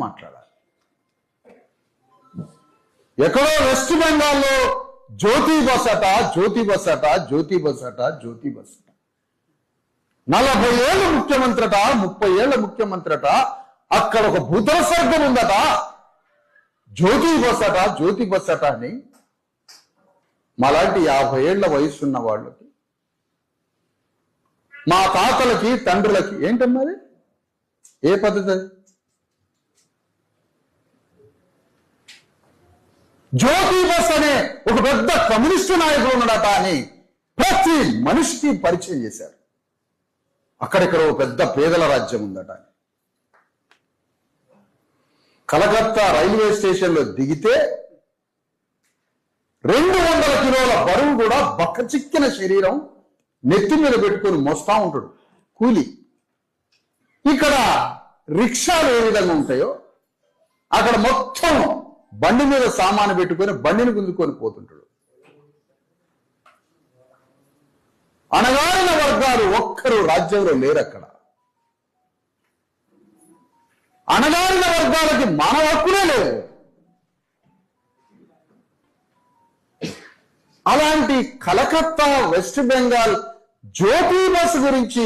మాట్లాడాలి. ఎక్కడో వెస్ట్ బెంగాల్లో జ్యోతి బస్ అట 40 ఏళ్ళు ముఖ్యమంత్రి అట, 30 ఏళ్ళ ముఖ్యమంత్రి అట, అక్కడ ఒక భూతల స్వర్గం ఉందట, జ్యోతి బస్ అట అని మాలాంటి 50 ఏళ్ల వయసున్న వాళ్ళకి, మా తాతలకి తండ్రులకి ఏంటన్నది ఏ పద్ధతి? జ్యోతి బస్ అనే ఒక పెద్ద కమ్యూనిస్టు నాయకుడు ఉన్నాడట అని ప్రతి మనిషికి పరిచయం చేశారు. అక్కడిక్కడ ఒక పెద్ద పేదల రాజ్యం ఉందట. కలకత్తా రైల్వే స్టేషన్లో దిగితే 200 కిలోల బరువు కూడా బక్కచిక్కిన శరీరం నెత్తి మీద పెట్టుకొని మోస్తా ఉంటాడు కూలి. ఇక్కడ రిక్షాలు ఏ విధంగా ఉంటాయో అక్కడ మొత్తం బండి మీద సామాను పెట్టుకొని బండిని గుంజుకొని పోతుంటాడు. అణగారిన వర్గాలు ఒక్కరు రాజ్యంలో లేరు. అక్కడ అణగారిన వర్గాలకి మానవ హక్కులే లేవు. అలాంటి కలకత్తా వెస్ట్ బెంగాల్ జ్యోతి బస్ గురించి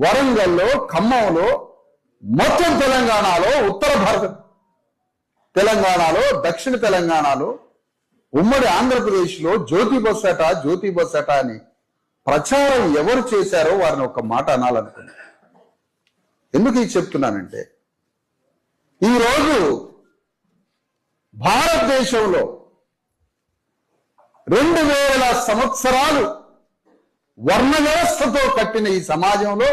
వరంగల్లో, ఖమ్మంలో, మొత్తం తెలంగాణలో, ఉత్తర భారత తెలంగాణలో, దక్షిణ తెలంగాణలో, ఉమ్మడి ఆంధ్రప్రదేశ్లో జ్యోతి బస్ అట అని ప్రచారం ఎవరు చేశారో వారిని ఒక మాట అనాలనుకున్నా. ఎందుకు ఇది చెప్తున్నానంటే, ఈరోజు భారతదేశంలో 2000 సంవత్సరాలు వర్ణ వ్యవస్థతో కట్టిన ఈ సమాజంలో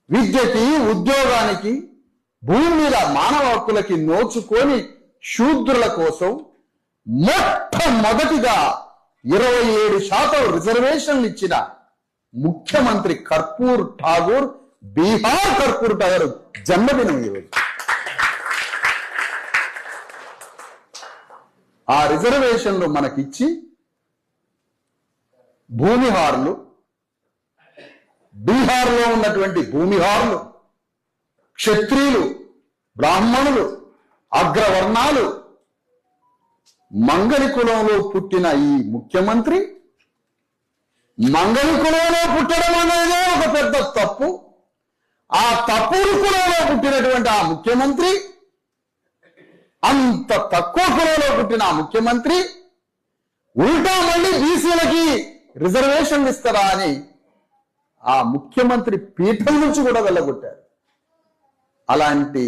విద్యకి, ఉద్యోగానికి, భూమి మీద మానవ హక్కులకి నోచుకొని శూద్రుల కోసం మొట్టమొదటిగా 27% రిజర్వేషన్లు ఇచ్చిన ముఖ్యమంత్రి కర్పూర్ ఠాగూర్, బీహార్ కర్పూర్ ఠాగూర్ జన్మదినం ఈరోజు. ఆ రిజర్వేషన్లు మనకిచ్చి భూమిహారులు, బీహార్లో ఉన్నటువంటి భూమిహారులు, క్షత్రియులు, బ్రాహ్మణులు, అగ్రవర్ణాలు, మంగళి కులంలో పుట్టిన ఈ ముఖ్యమంత్రి మంగళి కులంలో పుట్టడం అనేది ఒక పెద్ద తప్పు. ఆ తప్పుడు కులంలో పుట్టినటువంటి ఆ ముఖ్యమంత్రి, అంత తక్కువ కులంలో పుట్టిన ఆ ముఖ్యమంత్రి ఉల్టా మళ్ళీ బీసీలకి రిజర్వేషన్లు ఇస్తారా అని ఆ ముఖ్యమంత్రి పీఠం నుంచి కూడా వెళ్ళగొట్టారు. అలాంటి